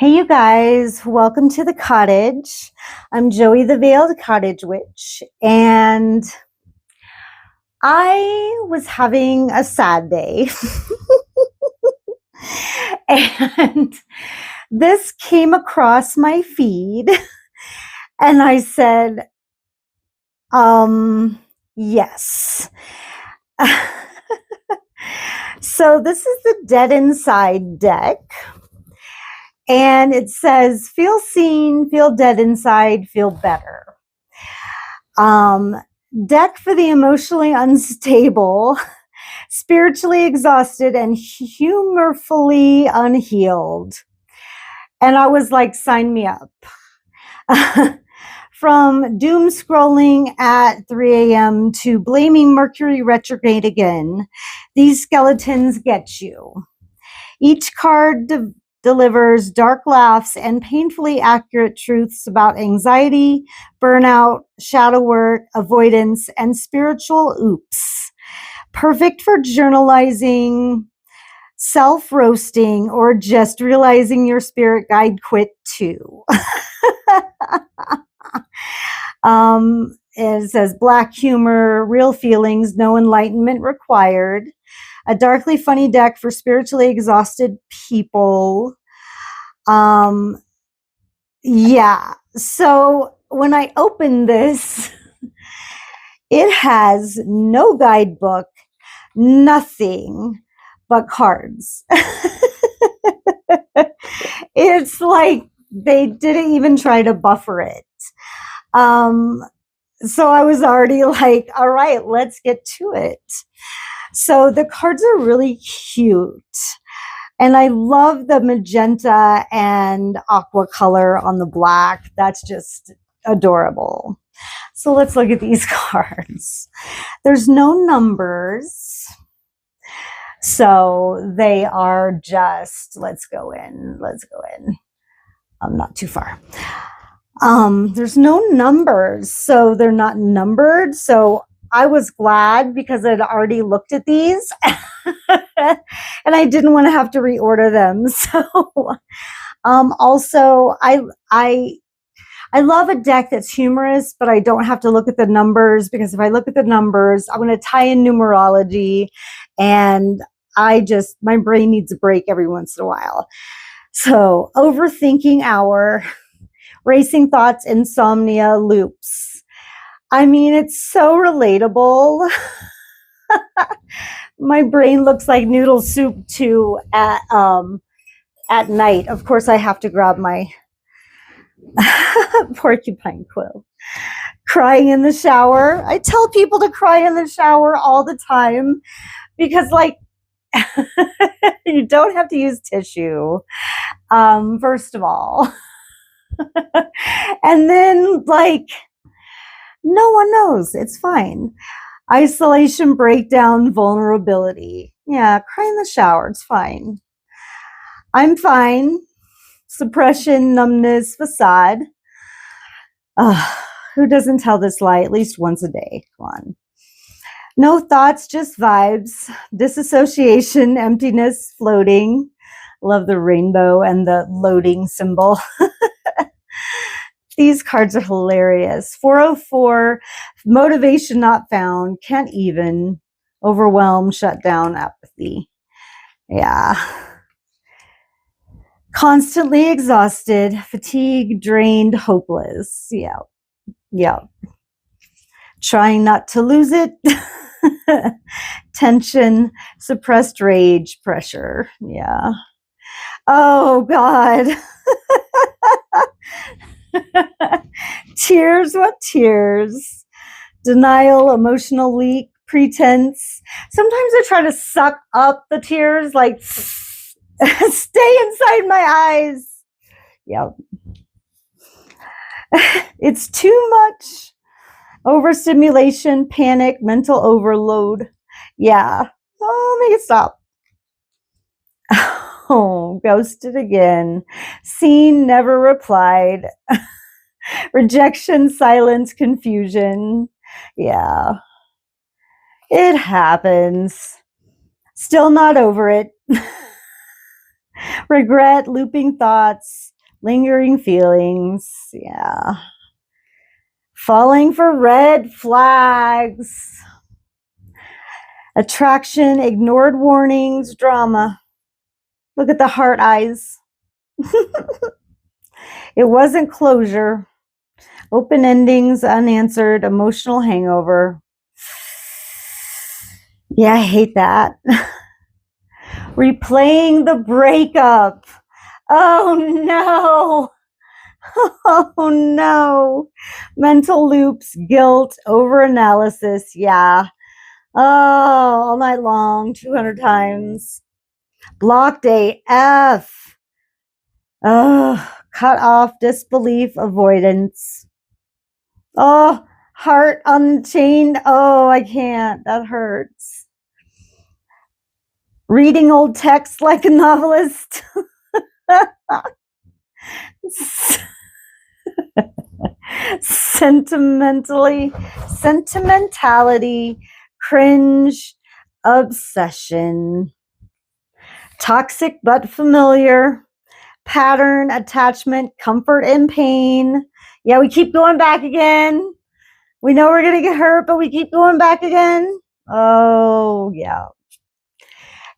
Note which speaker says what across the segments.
Speaker 1: Hey, you guys, welcome to the cottage. I'm Joey the Veiled Cottage Witch, and I was having a sad day. And this came across my feed, and I said, yes. So, this is the Dead Inside deck. And it says, feel seen, feel dead inside, feel better. Deck for the emotionally unstable, spiritually exhausted, and humorfully unhealed. And I was like, sign me up. From doom scrolling at 3 a.m. to blaming Mercury retrograde again, these skeletons get you. Each card delivers dark laughs and painfully accurate truths about anxiety, burnout, shadow work, avoidance, and spiritual oops. Perfect for journalizing, self-roasting, or just realizing your spirit guide quit too. It says black humor, real feelings, no enlightenment required. A darkly funny deck for spiritually exhausted people. Yeah. So when I opened this, it has no guidebook, nothing but cards. It's like they didn't even try to buffer it. So I was already like, all right, let's get to it. So the cards are really cute. And I love the magenta and aqua color on the black. That's just adorable. So let's look at these cards. There's no numbers. So they are just, let's go in. Not too far. There's no numbers, so they're not numbered. So I was glad because I'd already looked at these and I didn't want to have to reorder them. So also I love a deck that's humorous, but I don't have to look at the numbers, because if I look at the numbers, I'm going to tie in numerology, and my brain needs a break every once in a while. So overthinking hour, racing thoughts, insomnia, loops. I mean, it's so relatable. My brain looks like noodle soup too at night. Of course, I have to grab my porcupine quill. Crying in the shower. I tell people to cry in the shower all the time because, like, you don't have to use tissue, first of all. And then, like, no one knows. It's fine. Isolation, breakdown, vulnerability. Yeah, cry in the shower. It's fine. I'm fine. Suppression, numbness, facade. Who doesn't tell this lie at least once a day? Come on. No thoughts, just vibes. Disassociation, emptiness, floating. Love the rainbow and the loading symbol. These cards are hilarious. 404, motivation not found, can't even, overwhelm, shut down, apathy. Yeah. Constantly exhausted, fatigued, drained, hopeless. Yeah. Trying not to lose it. Tension, suppressed rage, pressure. Yeah. Oh, God. Tears, what tears? Denial, emotional leak, pretense. Sometimes I try to suck up the tears, like, stay inside my eyes. Yep. It's too much. Overstimulation, panic, mental overload. Yeah. Oh, make it stop. Oh, ghosted again. Seen, never replied. Rejection, silence, confusion. Yeah. It happens. Still not over it. Regret, looping thoughts, lingering feelings. Yeah. Falling for red flags. Attraction, ignored warnings, drama. Look at the heart eyes. It wasn't closure. Open endings, unanswered, emotional hangover. Yeah, I hate that. Replaying the breakup. Oh no. Oh no. Mental loops, guilt, overanalysis. Yeah. Oh, all night long, 200 times. Blocked AF. Oh, cut off, disbelief, avoidance. Oh, heart unchained. Oh, I can't. That hurts. Reading old text like a novelist. Sentimentality, cringe, obsession. Toxic but familiar. Pattern, attachment, comfort and pain. Yeah, we keep going back again. We know we're going to get hurt, but we keep going back again. Oh, yeah.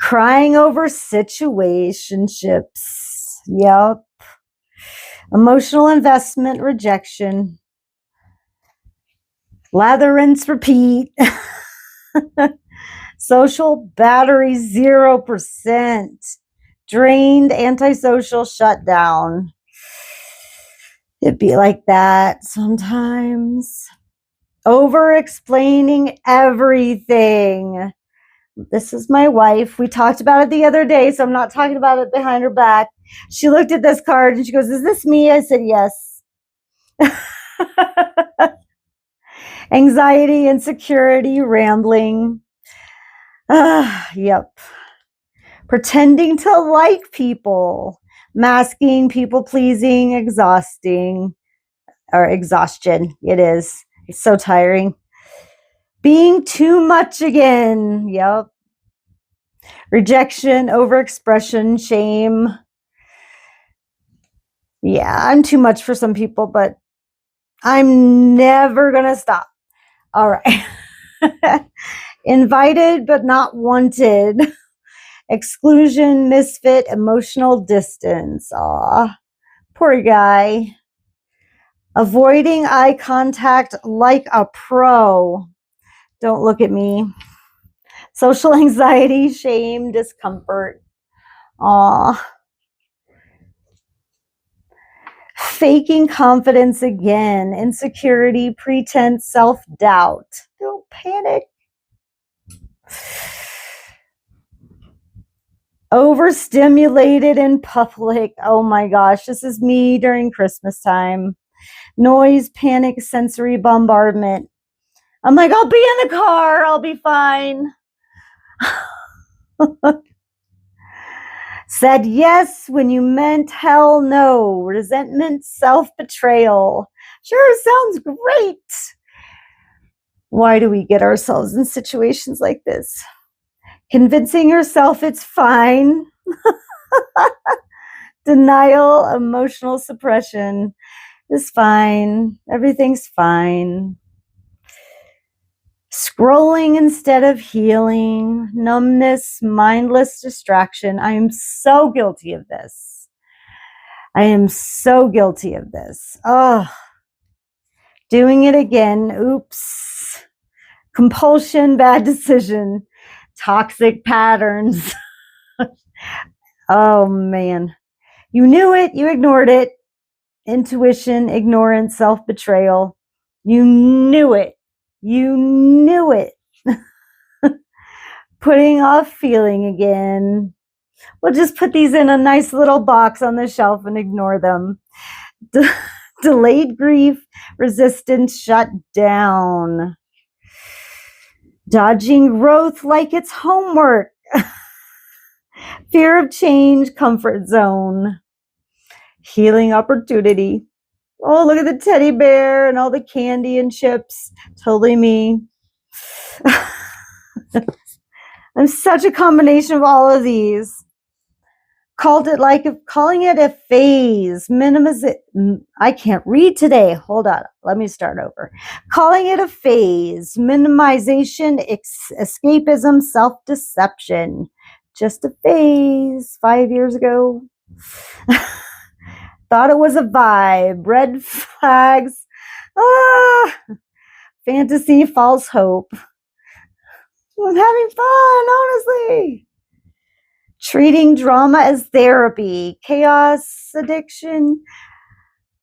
Speaker 1: Crying over situationships. Yep. Emotional investment, rejection. Lather, rinse, repeat. Social battery, 0%. Drained, antisocial, shut down. It'd be like that sometimes. Over explaining everything. This is my wife. We talked about it the other day, so I'm not talking about it behind her back. She looked at this card and she goes, "Is this me?" I said, "Yes." Anxiety, insecurity, rambling. Yep. Pretending to like people. Masking, people pleasing, exhausting. Or exhaustion. It is. It's so tiring. Being too much again. Yep. Rejection, overexpression, shame. Yeah, I'm too much for some people, but I'm never going to stop. All right. Invited but not wanted. Exclusion, misfit, emotional distance. Aw, poor guy. Avoiding eye contact like a pro. Don't look at me. Social anxiety, shame, discomfort. Aw. Faking confidence again. Insecurity, pretense, self-doubt. Don't panic. Overstimulated in public. Oh my gosh, this is me during Christmas time. Noise, panic, sensory bombardment. I'm like, I'll be in the car. I'll be fine. Said yes when you meant hell no. Resentment, self-betrayal. Sure, sounds great. Why do we get ourselves in situations like this? Convincing yourself it's fine. Denial, emotional suppression is fine. Everything's fine. Scrolling instead of healing, numbness, mindless distraction. I am so guilty of this. I am so guilty of this. Oh, doing it again. Oops. Compulsion, bad decision, toxic patterns. Oh man. You knew it, you ignored it. Intuition, ignorance, self-betrayal. You knew it. You knew it. Putting off feeling again. We'll just put these in a nice little box on the shelf and ignore them. Delayed grief, resistance, shut down. Dodging growth like it's homework. Fear of change, comfort zone. Healing opportunity. Oh, look at the teddy bear and all the candy and chips. Totally me. I'm such a combination of all of these. Calling it a phase. I can't read today. Hold on. Let me start over. Calling it a phase. Minimization, escapism, self-deception. Just a phase 5 years ago. Thought it was a vibe. Red flags. Fantasy, false hope. I'm having fun, honestly. Treating drama as therapy. Chaos addiction.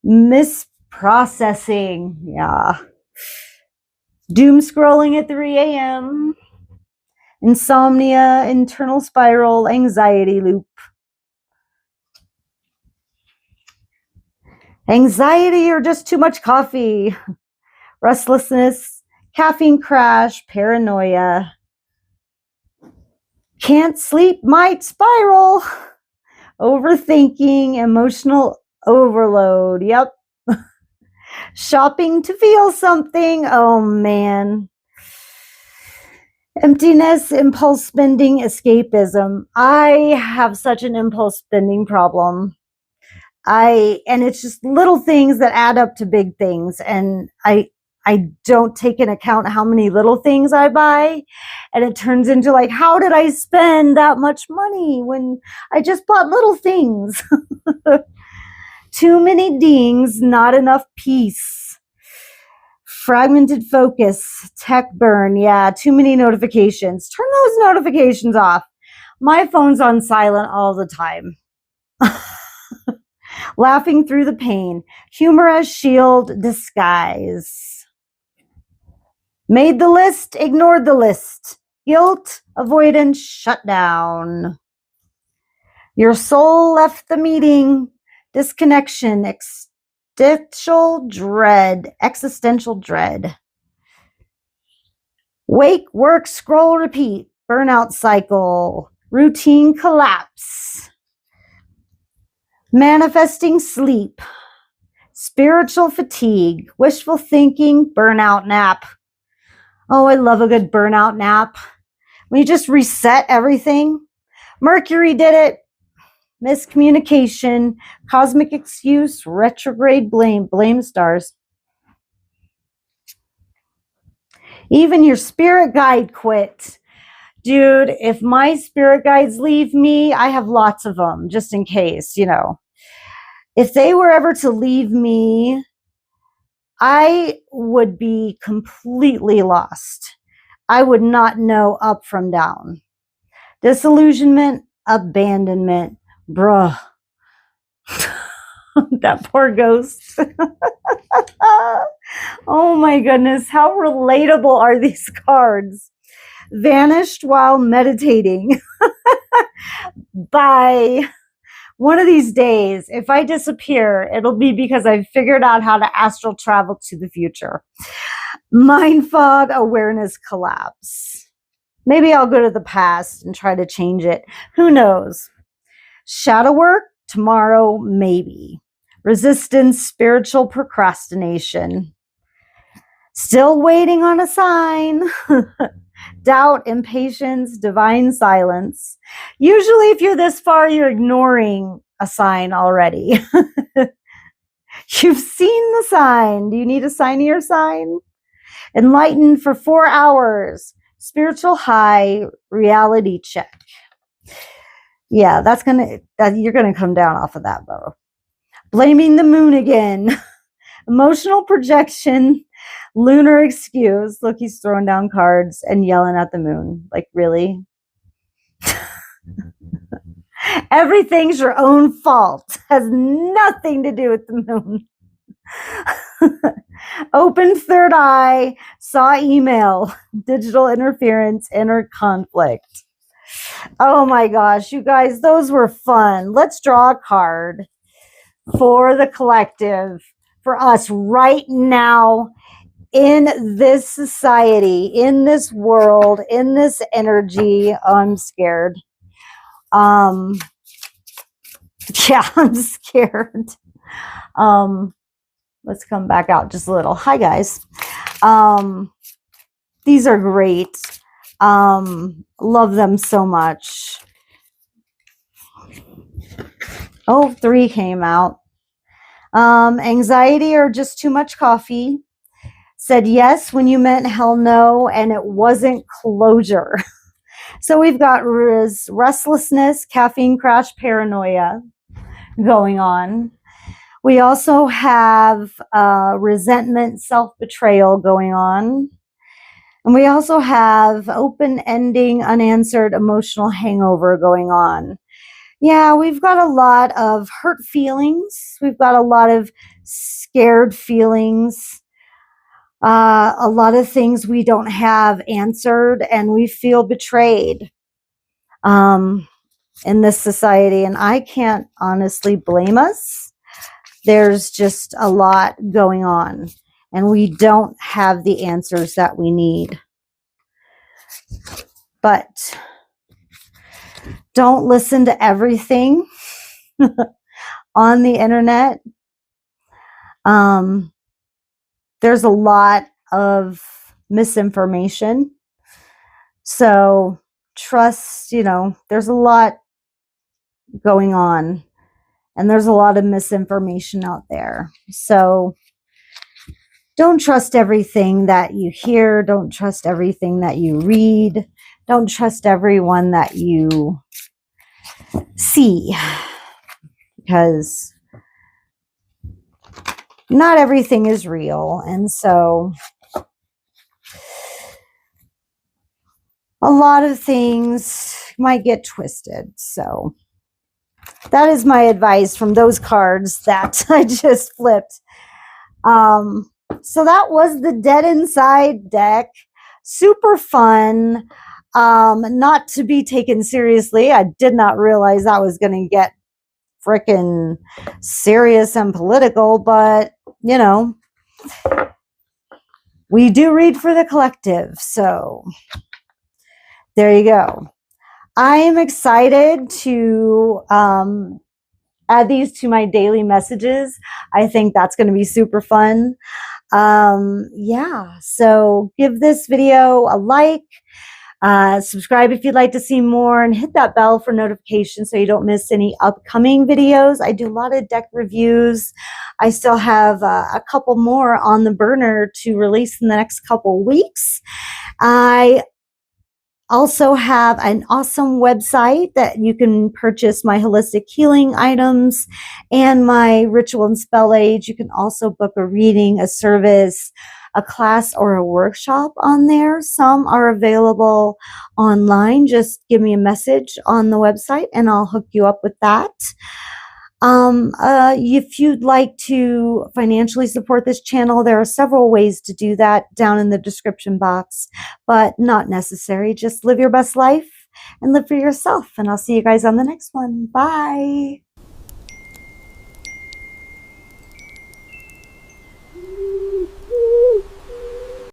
Speaker 1: Misprocessing. Yeah. Doom scrolling at 3 a.m. Insomnia, internal spiral, anxiety loop. Anxiety or just too much coffee. Restlessness, caffeine crash, paranoia. Can't sleep, might spiral. Overthinking, emotional overload. Yep. Shopping to feel something. Oh, man. Emptiness, impulse spending, escapism. I have such an impulse spending problem. And it's just little things that add up to big things. And I don't take into account how many little things I buy. And it turns into like, how did I spend that much money when I just bought little things? Too many dings, not enough peace. Fragmented focus, tech burn. Yeah, too many notifications. Turn those notifications off. My phone's on silent all the time. Laughing through the pain. Humor as shield, disguise. Made the list, ignored the list. Guilt, avoidance, shutdown. Your soul left the meeting. Disconnection, existential dread. Wake, work, scroll, repeat. Burnout cycle. Routine collapse. Manifesting sleep. Spiritual fatigue. Wishful thinking. Burnout nap. Oh, I love a good burnout nap. When you just reset everything. Mercury did it. Miscommunication. Cosmic excuse. Retrograde blame. Blame stars. Even your spirit guide quit. Dude, if my spirit guides leave me, I have lots of them, just in case, you know. If they were ever to leave me, I would be completely lost. I would not know up from down. Disillusionment, abandonment, bruh. That poor ghost. Oh my goodness, how relatable are these cards? Vanished while meditating. Bye. One of these days, if I disappear, it'll be because I've figured out how to astral travel to the future. Mind fog, awareness collapse. Maybe I'll go to the past and try to change it. Who knows? Shadow work, tomorrow, maybe. Resistance, spiritual procrastination. Still waiting on a sign. Doubt, impatience, divine silence. Usually if you're this far, you're ignoring a sign already. You've seen the sign. Do you need a sign of your sign? Enlightened for 4 hours. Spiritual high, reality check. Yeah, you're gonna come down off of that, though. Blaming the moon again. Emotional projection. Lunar excuse. Look, he's throwing down cards and yelling at the moon. Like, really? Everything's your own fault. Has nothing to do with the moon. Open third eye. Saw email. Digital interference. Inner conflict. Oh my gosh, you guys, those were fun. Let's draw a card for the collective, for us right now. In this society, in this world, in this energy. Oh, I'm scared. Yeah, I'm scared. Let's come back out just a little. Hi, guys. These are great. Love them so much. Oh, 3 came out. Anxiety or just too much coffee. Said yes when you meant hell no, and it wasn't closure. So we've got restlessness, caffeine crash, paranoia going on. We also have resentment, self-betrayal going on. And we also have open-ending, unanswered emotional hangover going on. Yeah, we've got a lot of hurt feelings. We've got a lot of scared feelings. A lot of things we don't have answered, and we feel betrayed in this society. And I can't honestly blame us. There's just a lot going on, and we don't have the answers that we need. But don't listen to everything on the internet. There's a lot of misinformation. So trust, there's a lot going on, and there's a lot of misinformation out there. So don't trust everything that you hear. Don't trust everything that you read. Don't trust everyone that you see, because not everything is real. And so a lot of things might get twisted. So that is my advice from those cards that I just flipped. So that was the Dead Inside deck. Super fun. Not to be taken seriously. I did not realize I was going to get freaking serious and political, but we do read for the collective. So there you go. I am excited to add these to my daily messages. I think that's going to be super fun. Yeah, so give this video a like, subscribe if you'd like to see more, and hit that bell for notifications so you don't miss any upcoming videos. I do a lot of deck reviews. I still have a couple more on the burner to release in the next couple weeks. I also have an awesome website that you can purchase my holistic healing items and my ritual and spell age. You can also book a reading, a service, a class, or a workshop on there. Some are available online. Just give me a message on the website and I'll hook you up with that. If you'd like to financially support this channel, there are several ways to do that down in the description box, but not necessary. Just live your best life and live for yourself. And I'll see you guys on the next one. Bye.